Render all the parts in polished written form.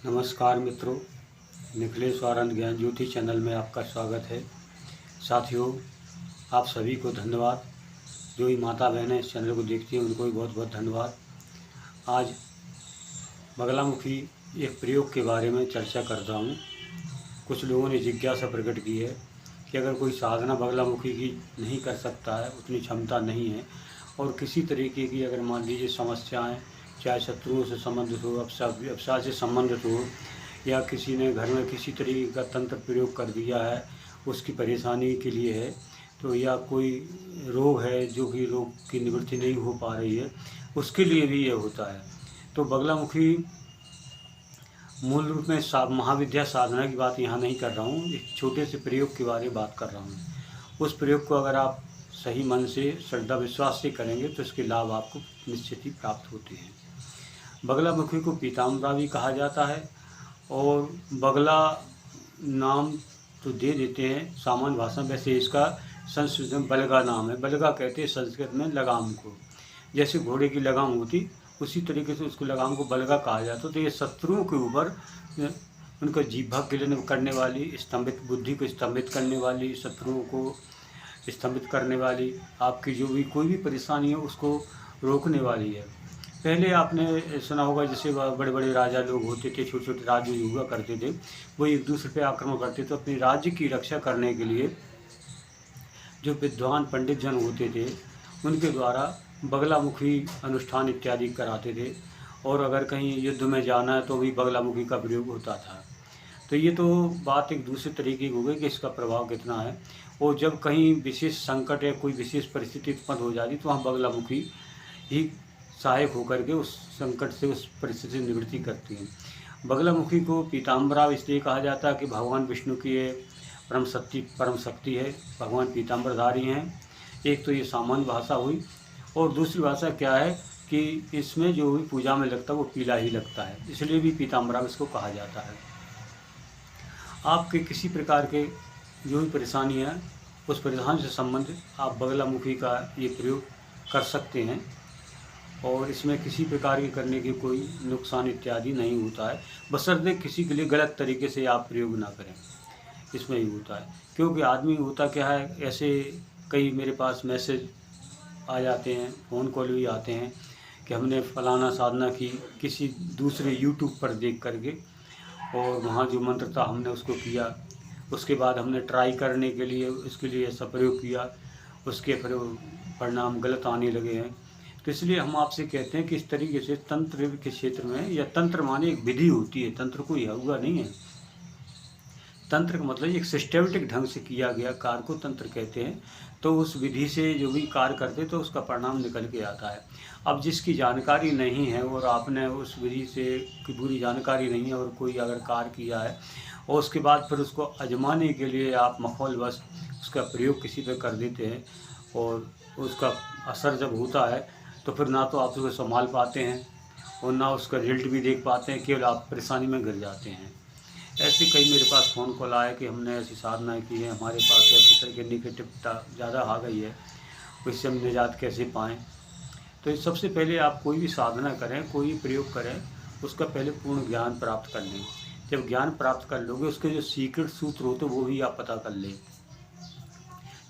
नमस्कार मित्रों, निखिलेश आनंद ज्ञान ज्योति चैनल में आपका स्वागत है। साथियों, आप सभी को धन्यवाद। जो भी माता बहनें इस चैनल को देखती हैं उनको भी बहुत बहुत धन्यवाद। आज बगलामुखी एक प्रयोग के बारे में चर्चा करता हूँ। कुछ लोगों ने जिज्ञासा प्रकट की है कि अगर कोई साधना बगलामुखी की नहीं कर सकता है, उतनी क्षमता नहीं है, और किसी तरीके की अगर मान लीजिए समस्याएं, चाहे शत्रुओं से संबंधित हो, अवसाद से संबंधित हो, या किसी ने घर में किसी तरीके का तंत्र प्रयोग कर दिया है, उसकी परेशानी के लिए है, तो या कोई रोग है जो कि रोग की निवृत्ति नहीं हो पा रही है, उसके लिए भी ये होता है। तो बगलामुखी मूल रूप में महाविद्या साधना की बात यहाँ नहीं कर रहा हूँ, एक छोटे से प्रयोग के बारे में बात कर रहा हूँ। उस प्रयोग को अगर आप सही मन से, श्रद्धा विश्वास से करेंगे तो इसके लाभ आपको निश्चित ही प्राप्त होते हैं। बगलामुखी को पीताम्बरा भी कहा जाता है, और बगला नाम तो दे देते हैं सामान्य भाषा में, वैसे इसका संस्कृत में बलगा नाम है। बलगा कहते हैं संस्कृत में लगाम को, जैसे घोड़े की लगाम होती उसी तरीके से उसको लगाम को बलगा कहा जाता। तो ये शत्रुओं के ऊपर उनका जीभा गिलन करने वाली, स्तंभित बुद्धि को स्तंभित करने वाली, शत्रुओं को स्तंभित करने वाली, आपकी जो भी कोई भी परेशानी है उसको रोकने वाली है। पहले आपने सुना होगा, जैसे बड़े बड़े राजा लोग होते थे, छोटे छोटे राज्य हुआ करते थे, वो एक दूसरे पे आक्रमण करते थे। तो अपने राज्य की रक्षा करने के लिए जो विद्वान पंडित जन होते थे उनके द्वारा बगलामुखी अनुष्ठान इत्यादि कराते थे, और अगर कहीं युद्ध में जाना है तो भी बगलामुखी का प्रयोग होता था। तो ये तो बात एक दूसरे तरीके की हो गई कि इसका प्रभाव कितना है। और जब कहीं विशेष संकट या कोई विशेष परिस्थिति उत्पन्न हो जाती तो वहाँ बगलामुखी ही सहायक होकर के उस संकट से, उस परिस्थिति से निवृत्ति करती हैं। बगलामुखी को पीताम्बरा इसलिए कहा जाता है कि भगवान विष्णु की ये परम शक्ति है, भगवान पीताम्बरधारी हैं। एक तो ये सामान्य भाषा हुई, और दूसरी भाषा क्या है कि इसमें जो भी पूजा में लगता है वो पीला ही लगता है, इसलिए भी पीताम्बरा इसको कहा जाता है। आपके किसी प्रकार के जो भी परेशानी है, उस परेशानी से संबंधित आप बगलामुखी का ये प्रयोग कर सकते हैं, और इसमें किसी प्रकार की करने की कोई नुकसान इत्यादि नहीं होता है, बशर्ते किसी के लिए गलत तरीके से आप प्रयोग ना करें। इसमें ही होता है, क्योंकि आदमी होता क्या है, ऐसे कई मेरे पास मैसेज आ जाते हैं, फ़ोन कॉल भी आते हैं कि हमने फलाना साधना की किसी दूसरे यूट्यूब पर देख करके, और वहाँ जो मंत्र था हमने उसको किया, उसके बाद हमने ट्राई करने के लिए उसके लिए ऐसा प्रयोग किया, उसके परिणाम गलत आने लगे हैं। तो इसलिए हम आपसे कहते हैं कि इस तरीके से तंत्र के क्षेत्र में, या तंत्र माने एक विधि होती है, तंत्र कोई हुआ नहीं है। तंत्र का मतलब एक सिस्टमेटिक ढंग से किया गया कार्य को तंत्र कहते हैं। तो उस विधि से जो भी कार्य करते तो उसका परिणाम निकल के आता है। अब जिसकी जानकारी नहीं है, और आपने उस विधि से की पूरी जानकारी नहीं है, और कोई अगर कार्य किया है और उसके बाद फिर उसको आजमाने के लिए आप माहौलवश उसका प्रयोग किसी पे कर देते हैं, और उसका असर जब होता है तो फिर ना तो आप उसको संभाल पाते हैं और ना उसका रिजल्ट भी देख पाते हैं, केवल आप परेशानी में गिर जाते हैं। ऐसे कई मेरे पास फ़ोन कॉल आए कि हमने ऐसी साधना की है, हमारे पास ऐसी तरह की निगेटिविटी ज़्यादा आ गई है, उससे हम निजात कैसे पाएँ। तो सबसे पहले आप कोई भी साधना करें, कोई भी प्रयोग करें, उसका पहले पूर्ण ज्ञान प्राप्त कर लें। जब ज्ञान प्राप्त कर लोगे, उसके जो सीक्रेट सूत्र होते वो भी आप पता कर लें।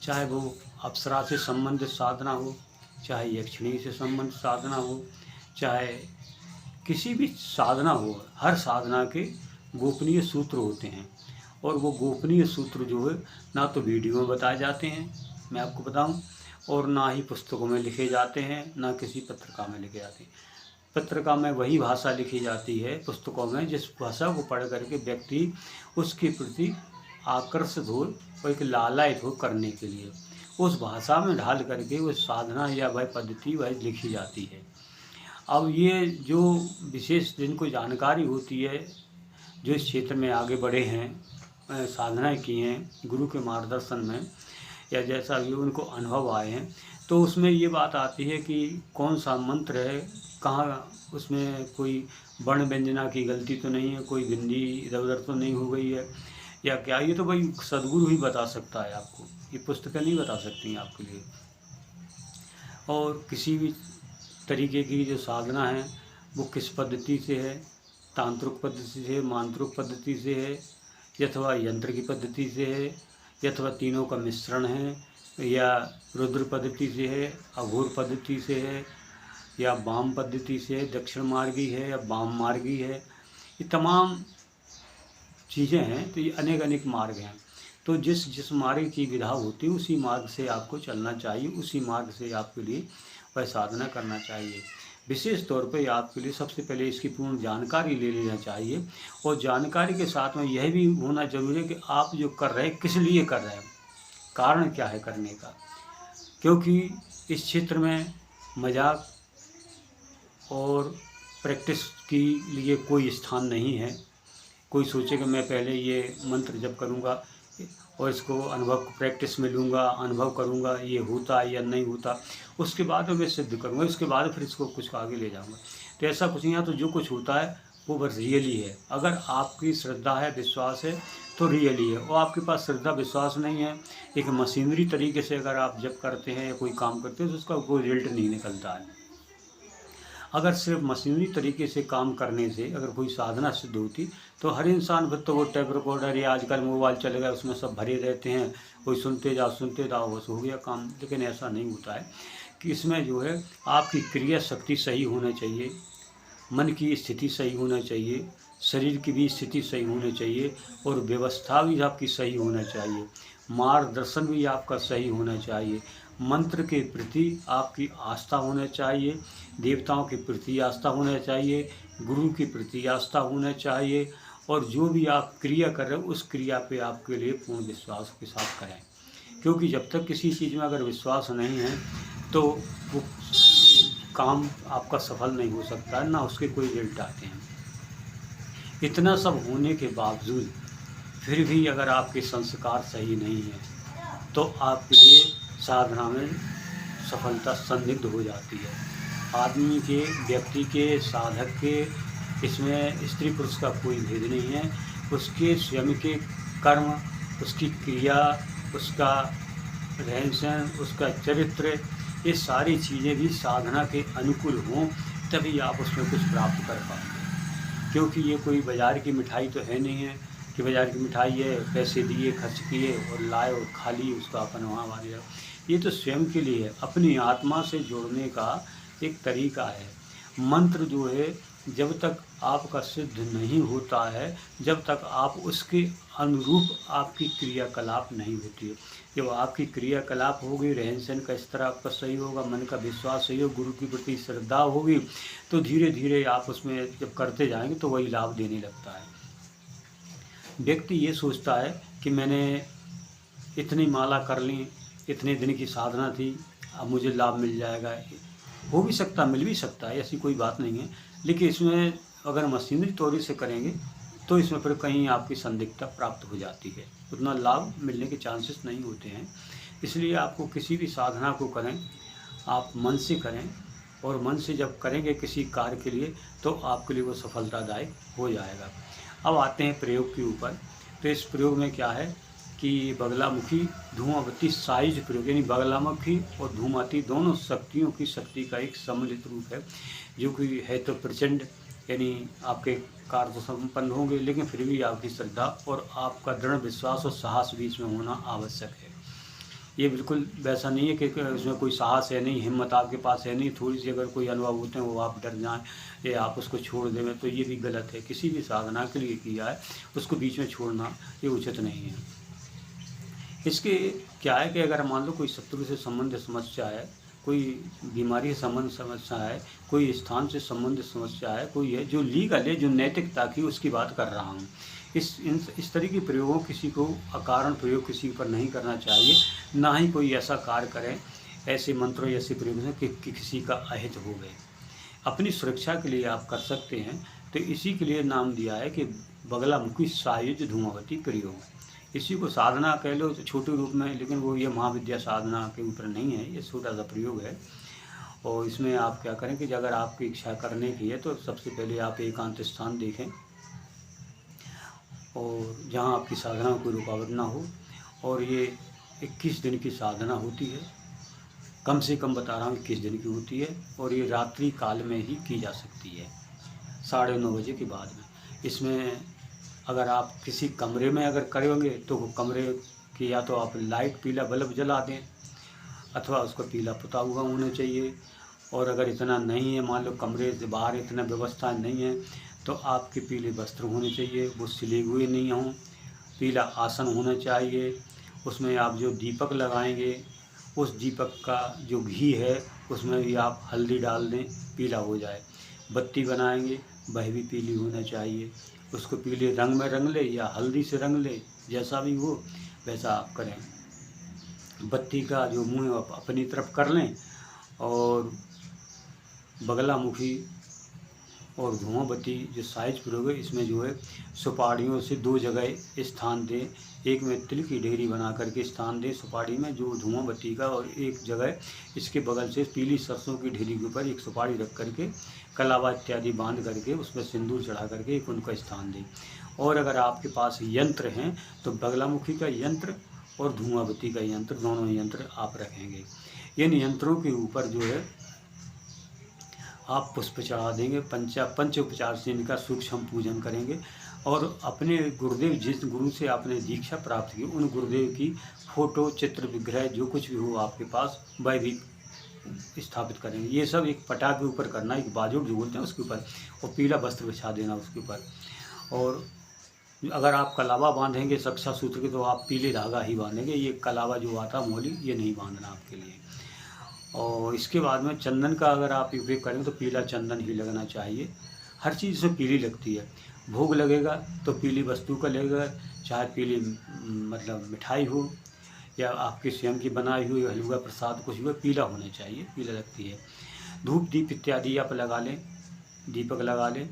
चाहे वो अप्सरा से संबंधित साधना हो, चाहे यक्षिणी से संबंधित साधना हो, चाहे किसी भी साधना हो, हर साधना के गोपनीय सूत्र होते हैं। और वो गोपनीय सूत्र जो है ना तो वीडियो में बताए जाते हैं, मैं आपको बताऊं, और ना ही पुस्तकों में लिखे जाते हैं, ना किसी पत्रिका में लिखे जाते हैं। पत्रिका में वही भाषा लिखी जाती है, पुस्तकों में जिस भाषा को पढ़ करके व्यक्ति उसके प्रति आकर्षित हो और एक लालायित हो करने के लिए, उस भाषा में ढाल करके वो साधना या वह पद्धति वह लिखी जाती है। अब ये जो विशेष जिनको जानकारी होती है, जो इस क्षेत्र में आगे बढ़े हैं, साधनाएं की हैं गुरु के मार्गदर्शन में, या जैसा भी उनको अनुभव आए हैं, तो उसमें ये बात आती है कि कौन सा मंत्र है, कहाँ उसमें कोई वर्ण व्यंजना की गलती तो नहीं है, कोई बिंदी इधर उधर तो नहीं हो गई है, या क्या। ये तो भाई सदगुरु ही बता सकता है आपको, ये पुस्तकें नहीं बता सकती हैं आपके लिए। और किसी भी तरीके की जो साधना है वो किस पद्धति से है, तांत्रिक पद्धति से, मांत्रिक पद्धति से है, अथवा यंत्र की पद्धति से है, अथवा तीनों का मिश्रण है, या रुद्र पद्धति से है, अघोर पद्धति से है, या वाम पद्धति से है, दक्षिण मार्गी है या वाम मार्गी है, ये तमाम चीज़ें हैं। तो ये अनेक अनेक मार्ग हैं। तो जिस जिस मार्ग की विधा होती है उसी मार्ग से आपको चलना चाहिए, उसी मार्ग से आपके लिए वह साधना करना चाहिए। विशेष तौर पे आपके लिए सबसे पहले इसकी पूर्ण जानकारी ले लेना चाहिए, और जानकारी के साथ में यह भी होना जरूरी है कि आप जो कर रहे हैं किस लिए कर रहे हैं, कारण क्या है करने का। क्योंकि इस क्षेत्र में मजाक और प्रैक्टिस के लिए कोई स्थान नहीं है। कोई सोचे कि मैं पहले ये मंत्र जप करूँगा और इसको अनुभव प्रैक्टिस में लूँगा, अनुभव करूँगा, ये होता है या नहीं होता, उसके बाद मैं सिद्ध करूँगा, उसके बाद फिर इसको कुछ आगे ले जाऊँगा। तो ऐसा कुछ नहीं है। तो जो कुछ होता है वो बस रियली है। अगर आपकी श्रद्धा है, विश्वास है तो रियली है। और आपके पास श्रद्धा विश्वास नहीं है, एक मशीनरी तरीके से अगर आप जप करते हैं या कोई काम करते हैं तो उसका कोई रिजल्ट नहीं निकलता है। अगर सिर्फ मशीनरी तरीके से काम करने से अगर कोई साधना सिद्ध होती तो हर इंसान फिर तो वो टेप रिकॉर्डर या आजकल मोबाइल चल गया उसमें सब भरे रहते हैं, कोई सुनते जाओ बस हो गया काम। लेकिन ऐसा नहीं होता है कि इसमें जो है आपकी क्रिया शक्ति सही होना चाहिए, मन की स्थिति सही होना चाहिए, शरीर की भी स्थिति सही होनी चाहिए, और व्यवस्था भी आपकी सही होना चाहिए, मार्गदर्शन भी आपका सही होना चाहिए, मंत्र के प्रति आपकी आस्था होना चाहिए, देवताओं के प्रति आस्था होना चाहिए, गुरु के प्रति आस्था होना चाहिए, और जो भी आप क्रिया कर रहे हो उस क्रिया पे आपके लिए पूर्ण विश्वास के साथ करें। क्योंकि जब तक किसी चीज़ में अगर विश्वास नहीं है तो वो काम आपका सफल नहीं हो सकता है, ना उसके कोई रिजल्ट आते हैं। इतना सब होने के बावजूद फिर भी अगर आपके संस्कार सही नहीं है तो आपके लिए साधना में सफलता संदिग्ध हो जाती है। आदमी के, व्यक्ति के, साधक के इसमें स्त्री पुरुष का कोई भेद नहीं है। उसके स्वयं के कर्म, उसकी क्रिया, उसका रहन सहन, उसका चरित्र, ये सारी चीज़ें भी साधना के अनुकूल हों तभी आप उसमें कुछ प्राप्त कर पाएंगे। क्योंकि ये कोई बाज़ार की मिठाई तो है नहीं है कि बाज़ार की मिठाई है, पैसे दिए, खर्च किए और लाए और खा ली, उसका अपन वहाँ मार दिया। ये तो स्वयं के लिए है, अपनी आत्मा से जोड़ने का एक तरीका है। मंत्र जो है जब तक आपका सिद्ध नहीं होता है, जब तक आप उसके अनुरूप आपकी क्रियाकलाप नहीं होती है। जब आपकी क्रियाकलाप होगी, रहन सहन का इस तरह आपका सही होगा, मन का विश्वास सही हो, गुरु के प्रति श्रद्धा होगी, तो धीरे धीरे आप उसमें जब करते जाएंगे तो वही लाभ देने लगता है। व्यक्ति ये सोचता है कि मैंने इतनी माला कर ली, इतने दिन की साधना थी, अब मुझे लाभ मिल जाएगा। हो भी सकता, मिल भी सकता है, ऐसी कोई बात नहीं है। लेकिन इसमें अगर मशीनरी तौर से करेंगे तो इसमें फिर कहीं आपकी संदिग्धता प्राप्त हो जाती है, उतना लाभ मिलने के चांसेस नहीं होते हैं। इसलिए आपको किसी भी साधना को करें, आप मन से करें, और मन से जब करेंगे किसी कार्य के लिए तो आपके लिए वो सफलतादायक हो जाएगा। अब आते हैं प्रयोग के ऊपर। तो इस प्रयोग में क्या है कि बगलामुखी धूमावती साइज प्रयोग, यानी बगलामुखी और धूमावती दोनों शक्तियों की शक्ति का एक सम्मिलित रूप है, जो कि है तो प्रचंड, यानी आपके कार्य तो संपन्न होंगे, लेकिन फिर भी आपकी श्रद्धा और आपका दृढ़ विश्वास और साहस भी इसमें होना आवश्यक है। ये बिल्कुल वैसा नहीं है कि उसमें कोई साहस है नहीं, हिम्मत आपके पास है नहीं, थोड़ी सी अगर कोई अनुभव होते हैं वो आप डर जाएं या आप उसको छोड़ दें, तो ये भी गलत है। किसी भी साधना के लिए किया है उसको बीच में छोड़ना ये उचित नहीं है। इसके क्या है कि अगर मान लो कोई शत्रु से संबंधित समस्या है, कोई बीमारी से संबंध समस्या है, कोई स्थान से संबंधित समस्या है, कोई है जो लीगल है, जो नैतिकता की, उसकी बात कर रहा हूँ। इस तरह के प्रयोगों किसी को अकारण प्रयोग किसी पर नहीं करना चाहिए, ना ही कोई ऐसा कार्य करें ऐसे मंत्रों या ऐसे प्रयोग से कि किसी का अहित हो गए। अपनी सुरक्षा के लिए आप कर सकते हैं। तो इसी के लिए नाम दिया है कि बगलामुखी सायुज धूमावती प्रयोग। इसी को साधना कह लो तो छोटे रूप में, लेकिन वो ये महाविद्या साधना के ऊपर नहीं है, ये छोटा सा प्रयोग है। और इसमें आप क्या करें कि अगर आपकी इच्छा करने की है तो सबसे पहले आप एकांत स्थान देखें, और जहाँ आपकी साधना कोई रुकावट ना हो। और ये 21 दिन की साधना होती है, कम से कम बता रहा हूँ 21 दिन की होती है, और ये रात्रि काल में ही की जा सकती है, 9:30 बजे के बाद में। इसमें अगर आप किसी कमरे में अगर करेंगे तो वो कमरे की या तो आप लाइट पीला बल्ब जला दें, अथवा उसको पीला पुता हुआ होना चाहिए। और अगर इतना नहीं है, मान लो कमरे से बाहर इतना व्यवस्था नहीं है, तो आपके पीले वस्त्र होने चाहिए, वो सिले हुए नहीं हों। पीला आसन होना चाहिए। उसमें आप जो दीपक लगाएंगे, उस दीपक का जो घी है उसमें भी आप हल्दी डाल दें, पीला हो जाए। बत्ती बनाएंगे, वह भी पीली होना चाहिए। उसको पीले रंग में रंग ले या हल्दी से रंग ले, जैसा भी हो वैसा आप करें। बत्ती का जो मुँह आप अपनी तरफ कर लें, और बगलामुखी और धुआं बत्ती जो साइज प्रयोग है, इसमें जो है सुपारियों से 2 जगह स्थान दें। एक में तिल की ढेरी बना करके स्थान दें सुपारी में जो धुआं बत्ती का, और एक जगह इसके बगल से पीली सरसों की ढेरी के ऊपर एक सुपारी रख करके कलावा इत्यादि बांध करके उसमें सिंदूर चढ़ा करके एक उनका स्थान दें। और अगर आपके पास यंत्र हैं तो बगलामुखी का यंत्र और धुआं बत्ती का यंत्र, दोनों यंत्र आप रखेंगे। इन यंत्रों के ऊपर जो है आप पुष्प चढ़ा देंगे। पंच उपचार से इनका सूक्ष्म पूजन करेंगे। और अपने गुरुदेव, जिस गुरु से आपने दीक्षा प्राप्त की, उन गुरुदेव की फ़ोटो, चित्र, विग्रह जो कुछ भी हो आपके पास, वह भी स्थापित करेंगे। ये सब एक पटा के ऊपर करना, एक बाजूट जो बोलते हैं उसके ऊपर, और पीला वस्त्र बिछा देना उसके ऊपर। और अगर आप कलावा बांधेंगे रक्षा सूत्र के, तो आप पीले धागा ही बांधेंगे। ये कलावा जो आता मोली, ये नहीं बांधना आपके लिए। और इसके बाद में चंदन का अगर आप उपयोग करेंगे तो पीला चंदन ही लगना चाहिए। हर चीज़ से पीली लगती है। भोग लगेगा तो पीली वस्तु का लगेगा, चाहे पीली मतलब मिठाई हो या आपके स्वयं की बनाई हुई हलवा प्रसाद कुछ भी, पीला होना चाहिए, पीला लगती है। धूप दीप इत्यादि आप लगा लें, दीपक लगा लें।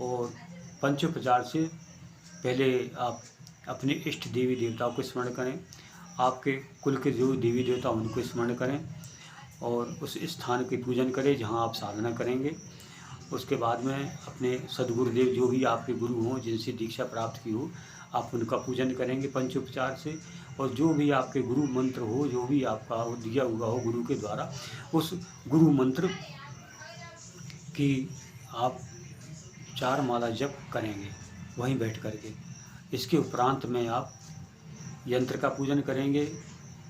और पंचोपचार से पहले आप अपने इष्ट देवी देवताओं को स्मरण करें। आपके कुल के जो देवी देवता उनको स्मरण करें और उस स्थान के पूजन करें जहां आप साधना करेंगे। उसके बाद में अपने सदगुरुदेव जो भी आपके गुरु हों, जिनसे दीक्षा प्राप्त की हो, आप उनका पूजन करेंगे पंचोपचार से। और जो भी आपके गुरु मंत्र हो, जो भी आपका दिया हुआ हो गुरु के द्वारा, उस गुरु मंत्र की आप 4 माला जप करेंगे वहीं बैठ करके। इसके उपरांत में आप यंत्र का पूजन करेंगे,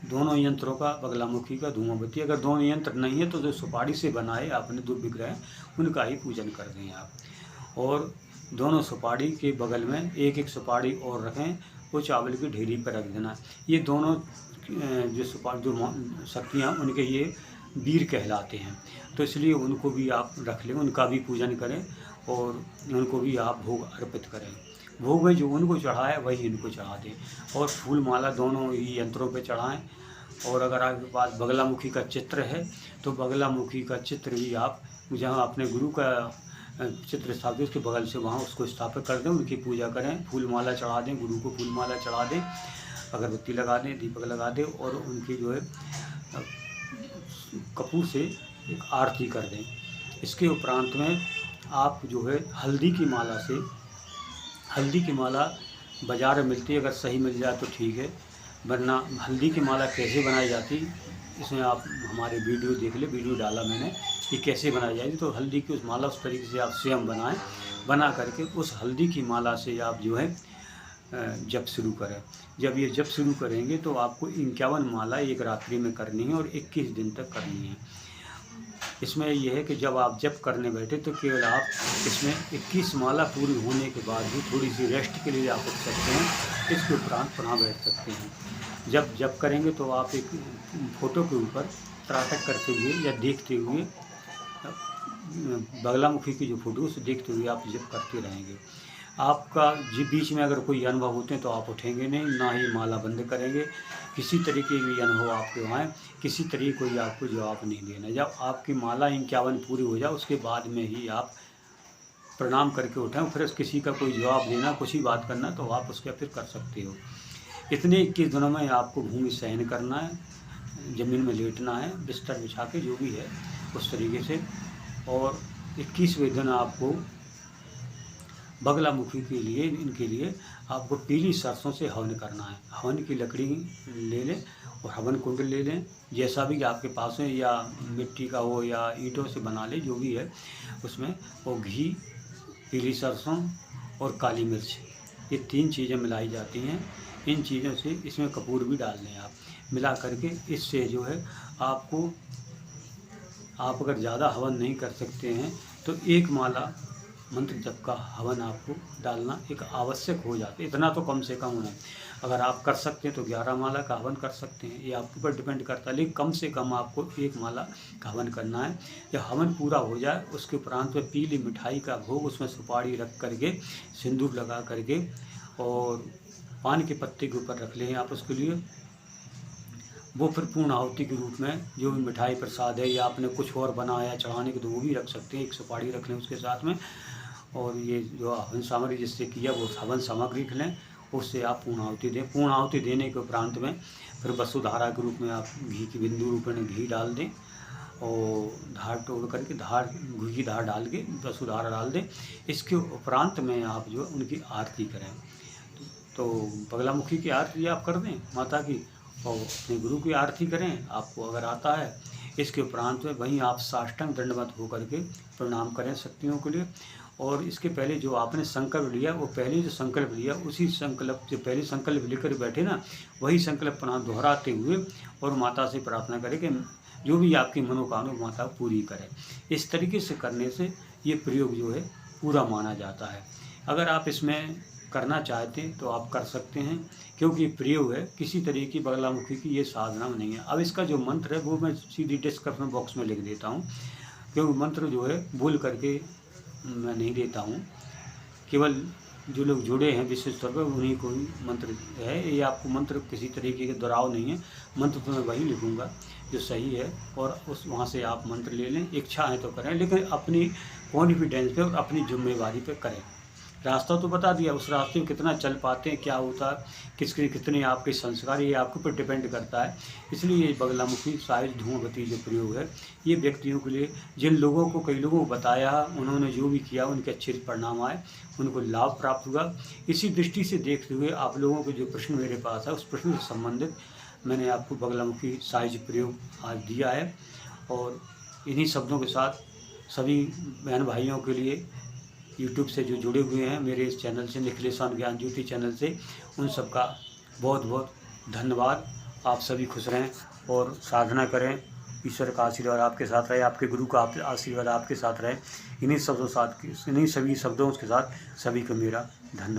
दोनों यंत्रों का, बगलामुखी का, धुआं बत्ती। अगर दोनों यंत्र नहीं है तो जो सुपारी से बनाए आपने 2 विग्रह, उनका ही पूजन कर दें आप। और दोनों सुपारी के बगल में एक एक सुपारी और रखें, वो चावल की ढेरी पर रख देना। ये दोनों जो शक्तियाँ उनके ये वीर कहलाते हैं, तो इसलिए उनको भी आप रख लें, उनका भी पूजन करें और उनको भी आप भोग अर्पित करें। भोग में जो उनको चढ़ाए वही इनको चढ़ा दें। और फूल माला दोनों ही यंत्रों पे चढ़ाएं। और अगर आपके पास बगलामुखी का चित्र है तो बगलामुखी का चित्र भी आप जहाँ अपने गुरु का चित्र स्थापित उसके बगल से वहाँ उसको स्थापित कर दें, उनकी पूजा करें, फूल माला चढ़ा दें, गुरु को फूल माला चढ़ा दें, अगरबत्ती लगा दें, दीपक लगा दें और उनकी जो है कपूर से एक आरती कर दें। इसके उपरांत में आप जो है हल्दी की माला बाज़ार में मिलती है, अगर सही मिल जाए तो ठीक है, वरना हल्दी की माला कैसे बनाई जाती, इसमें आप हमारे वीडियो देख ले, वीडियो डाला मैंने कि कैसे बनाई जाएगी। तो हल्दी की उस माला उस तरीके से आप स्वयं बनाएं, बना करके उस हल्दी की माला से आप जो है जप शुरू करें। जब ये जप शुरू करेंगे तो आपको 51 माला एक रात्रि में करनी है और 21 दिन तक करनी है। इसमें यह है कि जब आप जप करने बैठे तो केवल आप इसमें 21 माला पूरी होने के बाद भी थोड़ी सी रेस्ट के लिए आप उठ सकते हैं, इसके उपरांत पुनः बैठ सकते हैं। जब जप करेंगे तो आप एक फ़ोटो के ऊपर त्राटक करते हुए या देखते हुए, बगलामुखी की जो फ़ोटो उसे देखते हुए आप जप करते रहेंगे। आपका बीच में अगर कोई अनुभव होते हैं तो आप उठेंगे नहीं, ना ही माला बंद करेंगे। किसी तरीके की अनुभव आपके वहाँ किसी तरीके कोई आपको जवाब नहीं देना। जब आपकी माला 51 पूरी हो जाए उसके बाद में ही आप प्रणाम करके उठें। फिर किसी का कोई जवाब देना, कुछ ही बात करना तो आप उसके फिर कर सकते हो। इतने 21 दिनों में आपको भूमि सहन करना है, ज़मीन में लेटना है, बिस्तर बिछा के जो भी है उस तरीके से। और 21वें दिन आपको बगलामुखी के लिए, इनके लिए आपको पीली सरसों से हवन करना है। हवन की लकड़ी ले लें और हवन कुंड ले लें, जैसा भी आपके पास है, या मिट्टी का हो या ईंटों से बना लें, जो भी है उसमें। और घी, पीली सरसों और काली मिर्च, ये 3 चीज़ें मिलाई जाती हैं। इन चीज़ों से इसमें कपूर भी डाल दें आप, मिला करके इससे जो है आपको, आप अगर ज़्यादा हवन नहीं कर सकते हैं तो 1 माला मंत्र जप का हवन आपको डालना एक आवश्यक हो जाता है। इतना तो कम से कम होना है। अगर आप कर सकते हैं तो 11 माला का हवन कर सकते हैं, ये आपके ऊपर डिपेंड करता है, लेकिन कम से कम आपको 1 माला का हवन करना है। जब हवन पूरा हो जाए उसके उपरांत में पीली मिठाई का भोग, उसमें सुपारी रख करके, सिंदूर लगा करके और पान के पत्ते के ऊपर रख लें आप उसके लिए। वो फिर पूर्ण आहुति के रूप में जो भी मिठाई प्रसाद है या आपने कुछ और बनाया चढ़ाने के तो वो भी रख सकते हैं, एक सुपारी रख लें उसके साथ में। और ये जो हवन सामग्री जिससे किया वो हवन सामग्री रख लें, उससे आप पूर्ण आहुति दें। पूर्ण आहुति देने के उपरांत में फिर वसुधारा के रूप में आप घी की बिंदु रूप में घी डाल दें और धार तोड़ करके घी की धार डाल के वसुधारा डाल दें। इसके उपरांत में आप जो उनकी आरती करें, तो बगलामुखी की आरती आप कर दें माता की, और अपने गुरु की आरती करें आपको अगर आता है। इसके उपरांत में वहीं आप साष्टांग दंडवत होकर के प्रणाम करें शक्तियों के लिए। और इसके पहले जो आपने संकल्प लिया, वो पहले जो संकल्प लिया उसी संकल्प जो पहले संकल्प लेकर बैठे ना, वही संकल्प प्रणाम दोहराते हुए और माता से प्रार्थना करें कि जो भी आपकी मनोकामना माता पूरी करे। इस तरीके से करने से ये प्रयोग जो है पूरा माना जाता है। अगर आप इसमें करना चाहते हैं तो आप कर सकते हैं, क्योंकि प्रयोग है, किसी तरह की बगलामुखी की ये साधना नहीं है। अब इसका जो मंत्र है वो मैं सीधी डिस्क्रिप्शन बॉक्स में लिख देता हूँ, क्योंकि मंत्र जो है बोल करके मैं नहीं देता हूँ, केवल जो लोग जुड़े हैं विशेष तौर पर उन्हीं को ही मंत्र है। ये आपको मंत्र किसी तरीके के दोहराव नहीं है, मंत्र तो मैं वही लिखूँगा जो सही है और उस वहाँ से आप मंत्र ले लें। इच्छा है तो करें, लेकिन अपनी कॉन्फिडेंस पे और अपनी जिम्मेवारी पे करें। रास्ता तो बता दिया, उस रास्ते में कितना चल पाते हैं, क्या होता है, किसके कितने आपके संस्कार, ये आपके ऊपर डिपेंड करता है। इसलिए ये बगलामुखी साहिज धूमवती जो प्रयोग है ये व्यक्तियों के लिए, जिन लोगों को, कई लोगों को बताया, उन्होंने जो भी किया उनके अच्छे परिणाम आए, उनको लाभ प्राप्त हुआ। इसी दृष्टि से देखते हुए आप लोगों के जो प्रश्न मेरे पास है उस प्रश्न से संबंधित मैंने आपको बगलामुखी साहिज प्रयोग आज दिया है। और इन्हीं शब्दों के साथ सभी बहन भाइयों के लिए यूट्यूब से जो जुड़े हुए हैं मेरे इस चैनल से, निखिलेश्वर ज्ञान ज्योति चैनल से, उन सबका बहुत बहुत धन्यवाद। आप सभी खुश रहें और साधना करें। ईश्वर का आशीर्वाद आपके साथ रहे, आपके गुरु का आशीर्वाद आपके साथ रहे। इन्हीं सभी शब्दों के साथ सभी को मेरा धन्यवाद।